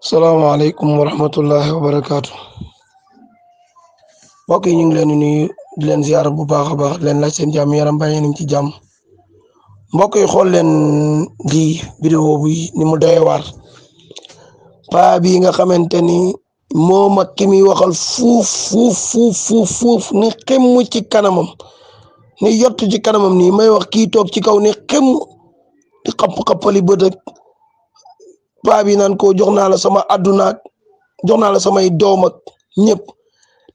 salaamaaleykum wa rahmatullahi wa barakaatu mbokk yi ñu ngi leen di nuyu di leen ziar bu baax a baax di leen laaj seen jàmm yaram bàyyi nañ ci jàmm mbokk yi xool leen di vidéo bi ni mu doy waar paa bi nga xamante ni moom ak ki muy waxal fuuf ni xemm ci kanamam ni yott ci kanamam nii may wax kii toog ci kaw ni xemm di xapp-xappali bët ak paa bi naan ko jox naa la sama àdduna jox naa la samay doom ak ñëpp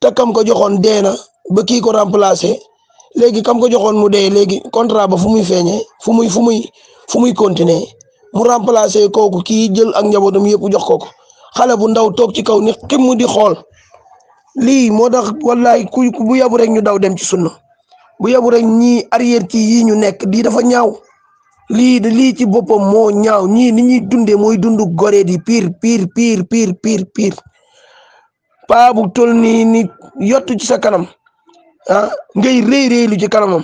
te kam ko joxoon dee na ba kii ko remplacé léegi kam ko joxoon mu dee léegi contrat ba fu muy feeñee fu muy continuer mu remplacé kooku kii jël ak njabootam yëpp jox ko xale bu ndaw toog ci kaw ni xim di xool lii moo tax wallahi ku bu yabu rek ñu daw dem ci sunna bu yabu rek ñii arrière ci yii ñu nekk di dafa ñaaw lii ci boppam moo ñaaw ñii ni ñuy dundee mooy dundu gore di pire paa bu tol nii ni yottu ci sa kanam ngay réylu ci kanamam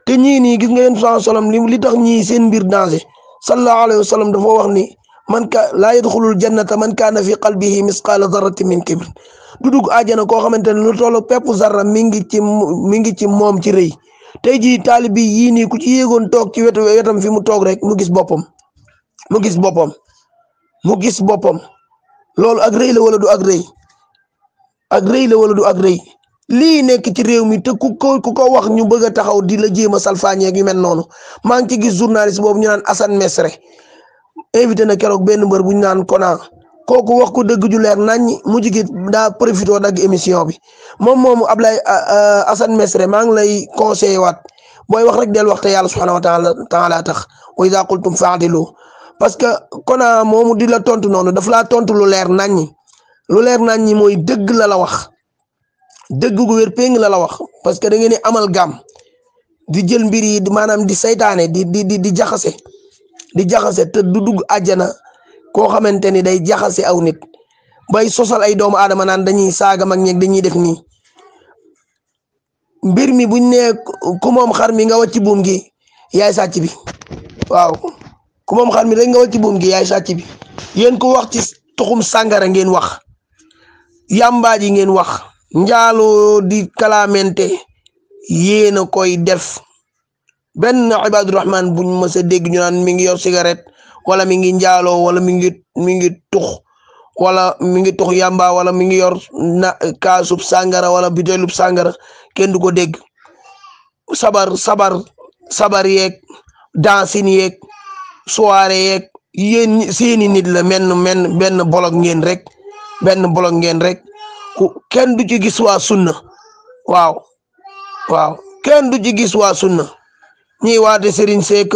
te ñii nii gis nga yéen sallam li tax ñii seen mbir danger sallallahu alayhi wa sallam dafa wax ni laa yadxulul jannata man kaana fi qalbihi misqaala zarratin min kibr du dugg àjjana koo xamante ne lu tollu pepp zarra mi ngi ci moom ci rëy tey jii taalibi yii nii ku ci yéegoon toog ci wetam fi mu toog rek mu gis boppam loolu ak rëy la wala du ak rëy lii nekk ci réew mi te ku ko wax ñu bëgg a taxaw di la jéem a salfaañe ak yu mel noonu maa ngi ci gis journaliste boobu ñu naan Assane Mesre invité na keroog benn mbër bu ñu naan Kona kooku wax ko dëgg ju leer nañ mujj gi daa profité dagg émission bi moomu Ablaye Assane Mesre maa ngi lay conseillé waat booy wax rek del wax te yàlla subhanahu wa taala tax wa iza qultum fa'dilu parce que Kona moomu di la tontu noonu daf laa tontu lu leer nañ mooy dëgg la wax dëgg gu wér péng la wax parce que da ngeen di amal gam di jël mbir yi maanaam di saytaane di jaxase te du dugg àjjana koo xamante ni day jaxase aw nit bay sosal ay doomu aadama naan dañuy saaga mag ñeeg dañuy def nii mbir mi buñ ne ku moom xar mi nga wàcc buum gi yaay sàcc bi waaw ku moom xar mi rek nga wàcc buum gi yaay sàcc bi yéen ko wax ci tuxum sàngara ngeen wax yàmbaaji ngeen wax njaaloo di kalaamente yéen a koy def benn ibaadu rahman buñ mës a dégg ñu naan mi ngi yor cigarette wala mi ngi njaaloo wala mi ngi tux wala mi ngi tux yamba wala mi ngi yor kaasub sàngara wala butéelub sàngara kenn du ko dégg sabar yeeg dansin yeeg soirée yeeg yéen seeni nit la benn bolog ngeen rek kenn du ci gis waa sunna waaw kenn du ci gis waa sunna ñiy waate sëriñ seek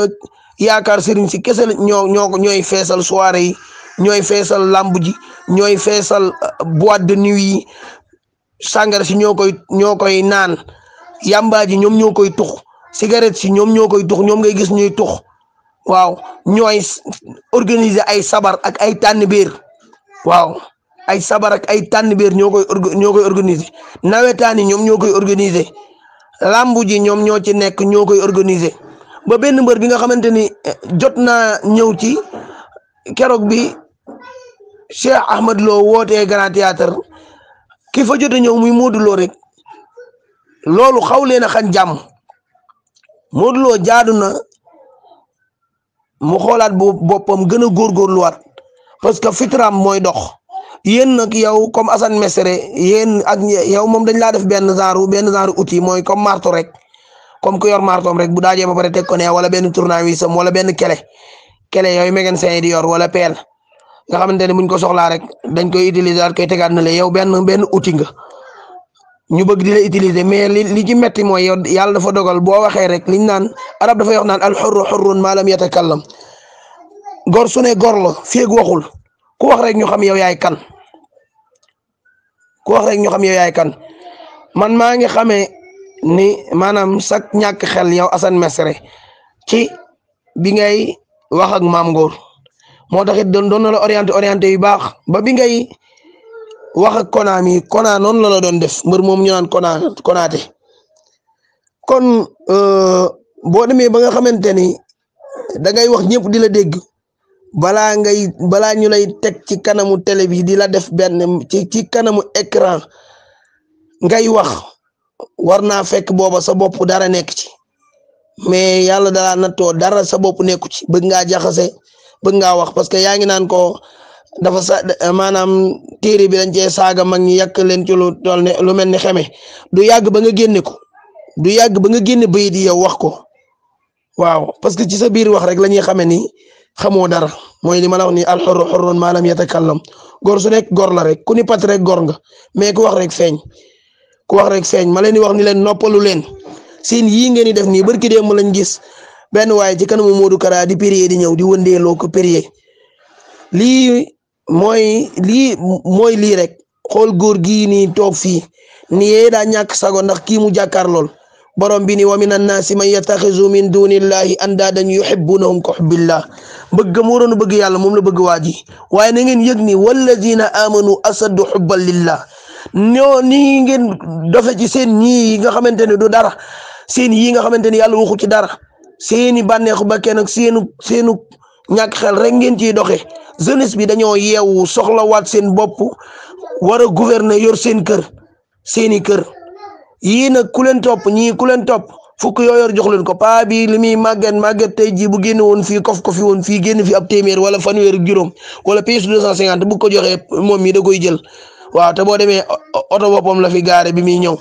yaakaar sëriñ si kese ñooy feesal soirée yi ñooy feesal lamb ji ñooy feesal boîte de nuit yi sàngara si ñoo koy naan yamba ji ñoom ñoo koy tux cigarette si ñoom ñoo koy tux ñoom ngay gis ñuy tux waaw ñooy organiser ay sabar ak ay tànnbéer waaw ay sabar ak ay tànnbéer ñoo koy organiser nawetaan yi ñoom ñoo koy organiser lambu ji ñoom ñoo ci nekk ñoo koy organiser ba benn mbër bi nga xamante ni jot naa ñëw ci keroog bi Cheikh Ahmad Lo wootee Grand Théâtre ki fa jot a ñëw muy Modou Lo rek loolu xaw leen a xañ jàmm Modou Lo jaadu na mu xoolaat boppam gën a góorgóorluwaat parce que fitram mooy dox yéen nag yow comme Assane Mesere yéen ak yow moom dañ laa def benn genre outil mooy comme marteau rek comme ku yor martoom rek bu daajee ba pare teg ko ne wala benn tournewisam wala benn kele yooyu mécanicien yi di yor wala pelle nga xamante ne buñ ko soxlaa rek dañ koy utiliser koy tegaat na le yow benn outil nga ñu bëgg di la utiliser mais li ci metti mooy yow yàlla dafa dogal boo waxee rek liñ naan arab dafay wax naan al hurru hurrun ma lam yatakallam gor su ne gor la feeg waxul ku wax rek ñu xam yow yaay kan man maa ngi xamee ni maanaam sak ñàkk xel yow Assane Mesre ci bi ngay wax ak maam Ngor moo tax it doon na la orienté yu baax ba bi ngay wax ak Kona noonu la doon def mbër moom ñu naan Konaate kon boo demee ba nga xamante ni da ngay wax ñëpp di la dégg balaa ñu lay teg ci kanamu télé bi di la def benn ci kanamu écran ngay wax war naa fekk booba sa bopp dara nekk ci mais yàlla dalaa nattoo dara sa bopp nekku ci bëgg ngaa jaxase bëgg ngaa wax parce que yaa ngi naan ko dafa maanaam téere bi dañ cee saaga mag ñi yàq leen ci lu toll ne lu mel ni xeme du yàgg ba nga génne ko du yàgg ba nga génne bayit yi yow wax ko waaw parce que ci sa biir wax rek la ñuy xame ni xamoo dara mooy li ma la wax ni alxurru xurrun maa lam yatakallam góor su nekk góor la rek ku ni pat rek góor nga mais ku wax rek feeñ ma leen di wax ni leen noppalu leen seen yii ngeen di def nii barki démb lañ gis benn waaye ci kanamu Modou Kara di prier di ñëw di wëndeeloo ko prier lii mooy lii rek xool góor gii nii toog fii ni yee daa ñàkk sago ndax kii mu jàkkaar lool borom bi ni wa minan naasi man yattaxizu min dunillahi andaadan yuhibbunahum ka hubbillah bëgg mu waroon bëgg yàlla moom la bëgg waa ji waaye na ngeen yëg ni wallazina amanu asaddu hubban lillah ñoo nii ngeen dofe ci seen ñii yi nga xamante ne du dara seen yii nga xamante ni yàlla waxu ci dara seeni bànneexu bakkeen ak seenu ñàkk xel rek ngeen ciy doxe jeunesse bi dañoo yeewu soxlawaat seen bopp war a gouverner yor seeni kër yii nag ku leen topp ñii ku leen topp fukk yoo yor jox leen ko paa bi li muy màgget tey jii bu génn woon fii kof ko fi woon fii génn fi ab téeméer wala fanweer ak juróom wala pièce 250 bu ko joxee moom mi da koy jël waaw te boo demee oto boppam la fi gaare bi muy ñëw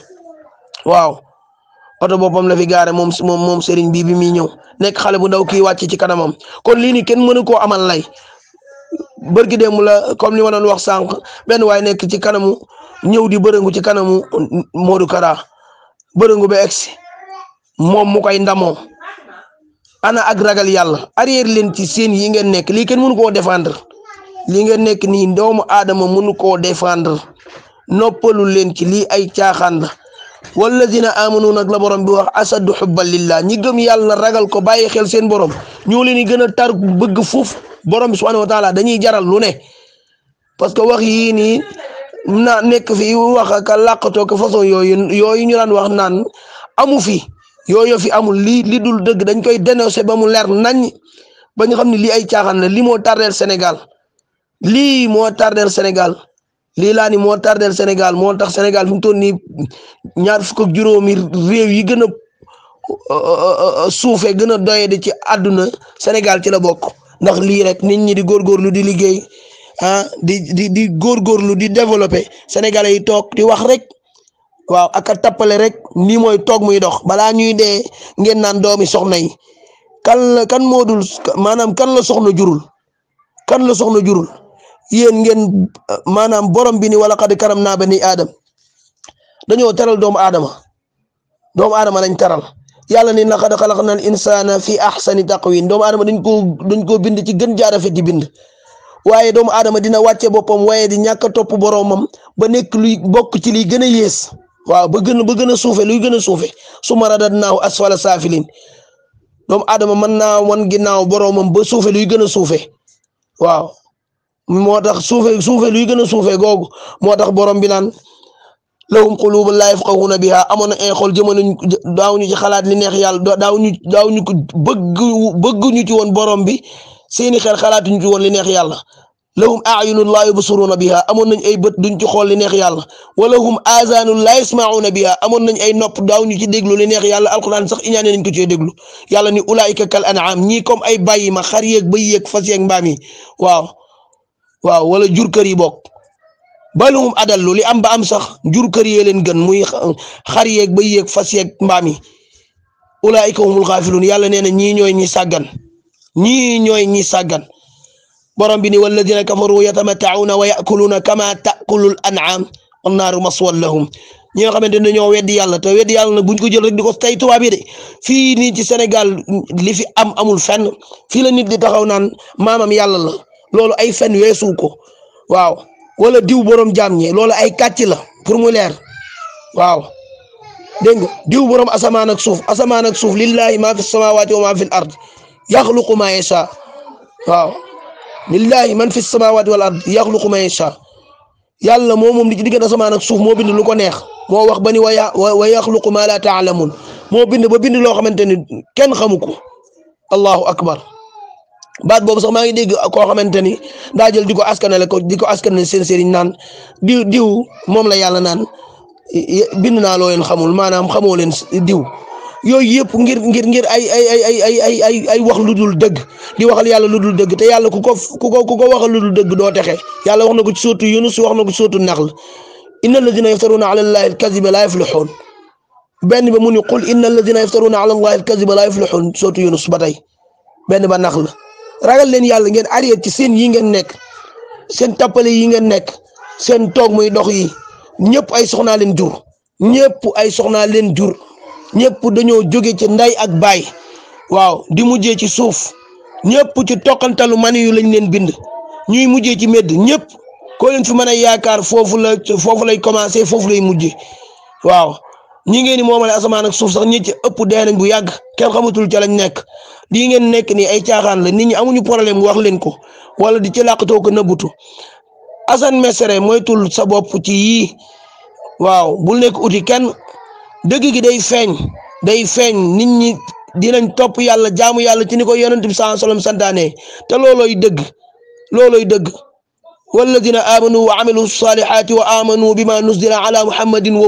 waaw oto boppam la fi gaare moom sëriñ bi muy ñëw nekk xale bu ndaw kii wàcc ci kanamam kon lii nii kenn mënu koo amal lay bërki démb la comme li ma doon wax sànq benn waaye nekk ci kanamu ñëw di bërëngu ci kanamu Modou Kara bërëngu ba egsi moom mu koy ndamoo ana ak ragal yàlla arrière leen ci seen yi ngeen nekk lii kenn mënu koo défendre lii ngeen nekk nii doomu aadama mënu koo défendre noppalu leen ci lii ay caaxaan la wallazina amanu nag la borom bi wax asaddu hubban lillah ñi gëm yàlla ragal ko bàyyi xel seen borom ñoo leen di gën a tar bëgg fuuf borom bi subhanahu wa taala dañuy jaral lu ne parce que wax yii nii na nekk fi wax ak làqatoo ko façon yooyu ñu daan wax naan amu fi yooyu fi amul li dul dëgg dañ koy dénoncer ba mu leer nañ ba ñu xam ne lii ay caaxaan la lii moo tardeel Sénégal lii moo tardeel Sénégal lii laa ni moo tardeel Sénégal moo tax Sénégal fi mu toll nii ñaar fukk ak juróomi réew yi gën a suufe gën a doye di ci àdduna Sénégal ci la bokk ndax lii rek nit ñi di góorgóorlu di liggéey di góorgóorlu di développer Sénégalais yi toog di wax rek waaw ak a tappale rek nii mooy toog muy dox balaa ñuy dee ngeen naan doomi soxna yi kan moo dul maanaam kan la soxna jurul yéen ngeen maanaam borom bi ni wala qad karam naa bani aadam dañoo teral doomu aadama lañ teral yàlla ni laqad xalaqna al insana fi ahsani taqwim doomu aadama dañ koo bind ci gën jaar rafet di bind waaye doomu aadama dina wàcce boppam waaye di ñàkk a topp boromam ba nekk luy bokk ci liy gën a yées waaw ba gën a suufe luy gën a suufe summa radadnaahu asfala saafiliin doomu aadama mën naa wan ginnaaw boromam ba suufe luy gën a suufe waaw moo tax suufe luy gën a suufe googu moo tax borom bi naan lahum qulubun laa yafqahuuna bihaa amoon na ay xol jamono daaw ñu ci xalaat li neex yàlla daaw ñu ko bëgg ñu ci woon borom bi seeni xel xalaatuñu ci woon li neex yàlla lahum a'yunun laa yubsiruuna bihaa amoon nañ ay bët duñ ci xool li neex yàlla wa lahum aazaanun laa yasma'uuna bihaa amoon nañ ay nopp daaw ñu ci déglu li neex yàlla alquran sax iñaane nañ ko cee déglu yàlla ni ulaa'ika kal an'aam ñii comme ay bàyyi ma xar yeeg bëy yeeg fas yeeg mbaam yi waaw wala jur kër yi bokk balhum adallu li am ba am sax jur kër yee leen gën muy xar yeeg bëy yeeg fas yeeg mbaam yi ulaa'ika humul gaafiluun yàlla nee na ñii ñooy ñi sàggan borom bi ni walladina kafaru yatamatta'una wa ya'kuluna kama ta'kulul an'am wan naaru maswan lahum ñi nga xamante ne dañoo weddi yàlla te weddi yàlla nag buñ ko jël rek di ko tey tubaab yi de fii nii ci Sénégal li fi amul fenn fii la nit di taxaw naan maamam yàlla la loolu ay fen weesu ko waaw wala diw borom jaam ñi loolu ay kàcc la pour mu leer waaw dégg nga diw borom asamaan ak suuf lillahi ma fi samawati wa ma fi al ard yaxluqu ma yasha waaw lillahi man fi samawati wal ard yaxluqu ma yasha yàlla moom li ci diggante asamaan ak suuf moo bind lu ko neex moo wax ba ni wa yaxluqu ma la taalamun moo bind ba bind loo xamante ni kenn xamu ko allahu akbar baat boobu sax maa ngi dégg koo xamante ni daa jël di ko askanale seen sëriñ naan diw moom la yàlla naan bind naa loo leen xamul maanaam xamoo leen diw. yooyu yëpp ngir ay wax lu dul dëgg di waxal yàlla lu dul dëgg te yàlla ku ko waxal lu dul dëgg doo texe yàlla wax na ko ci sóotu Yunus wax na ko ci sóotu Naxl inna alladina yaftaruna ala allahi alkaziba la yaflixuun benn ba mu ni qul inna alladina yaftaruna ala allahi alkaziba la yaflixuun sóotu Yunus ba tey benn ba Naxl ragal leen yàlla ngeen arrêté ci seen yi ngeen nekk seen tappale yi ngeen nekk seen toog muy dox yi ñëpp ay soxnaa leen jur ñëpp dañoo jóge ci nday ak baay waaw di mujjee ci suuf ñëpp ci toqantalu mani yu lañ leen bind ñuy mujjee ci medd ñëpp koo leen fi mën a yaakaar foofu lay commencé foofu lay mujjee waaw ñi ngeen ni moomale asamaan ak suuf sax ñi ci ëpp dee nañ bu yàgg kenn xamatul ca lañ nekk lii ngeen nekk ni ay caaxaan la nit ñi amuñu problème wax leen ko wala di ci làqatoo ko nëbbutu Assane Mesere moytul sa bopp ci yii waaw bul nekk uti kenn dëgg gi day feeñ nit ñi dinañ topp yàlla jaamu yàlla ci ni ko yonent bi sallallahu alayhi wasallam santaane te loolooy dëgg walladina amanu wa amilu salihati wa amanu bima nuzila ala muhammadin wa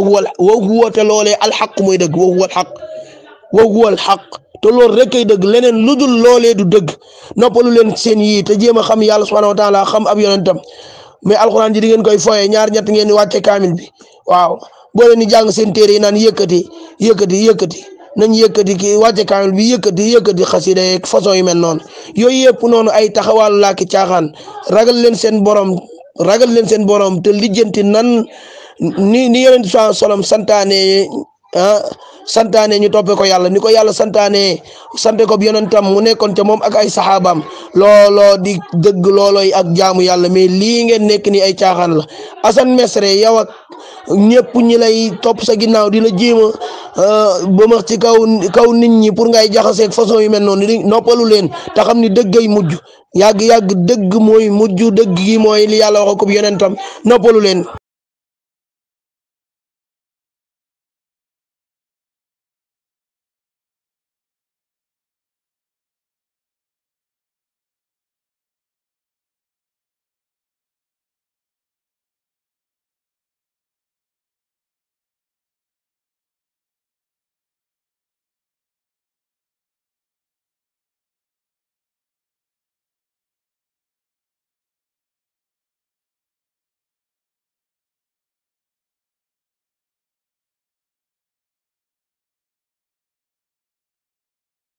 huwa te loolee alxaq mooy dëgg wa huwa alxaq te loolu rek kay dëgg leneen lu dul loolee du dëgg noppalu leen seen yii te jéem a xam yàlla subhanahu wa taala xam ab yonentam mais alxuraan ji di ngeen koy foyee ñaar ñett ngeen di wàcce kaamil bi waaw boo leen di jàng seen téere yi naan yëkkati nañ yëkkati ki wàcce kaamil bi yëkkati xasida yeeg façon yu mel noonu yooyu yëpp noonu ay taxawaalu laaki caaxaan ragal leen seen borom te lijjanti nan ni yonent bi sallam santaane ñu toppee ko yàlla ni ko yàlla sante ko bi yonentam mu nekkoon ca moom ak ay saxaabaam looloo di dëgg loolooy ak jaamu yàlla mais lii ngeen nekk ni ay caaxaan la Assane Mesere yow ak ñëpp ñi lay topp sa ginnaaw di la jéem a bëmax ci kaw nit ñi pour ngay jaxaseeg façon yu mel noonu noppalu leen te xam ni dëggay mujj yàgg dëgg mooy mujj dëgg gi mooy li yàlla wax ko bi yonentam noppalu leen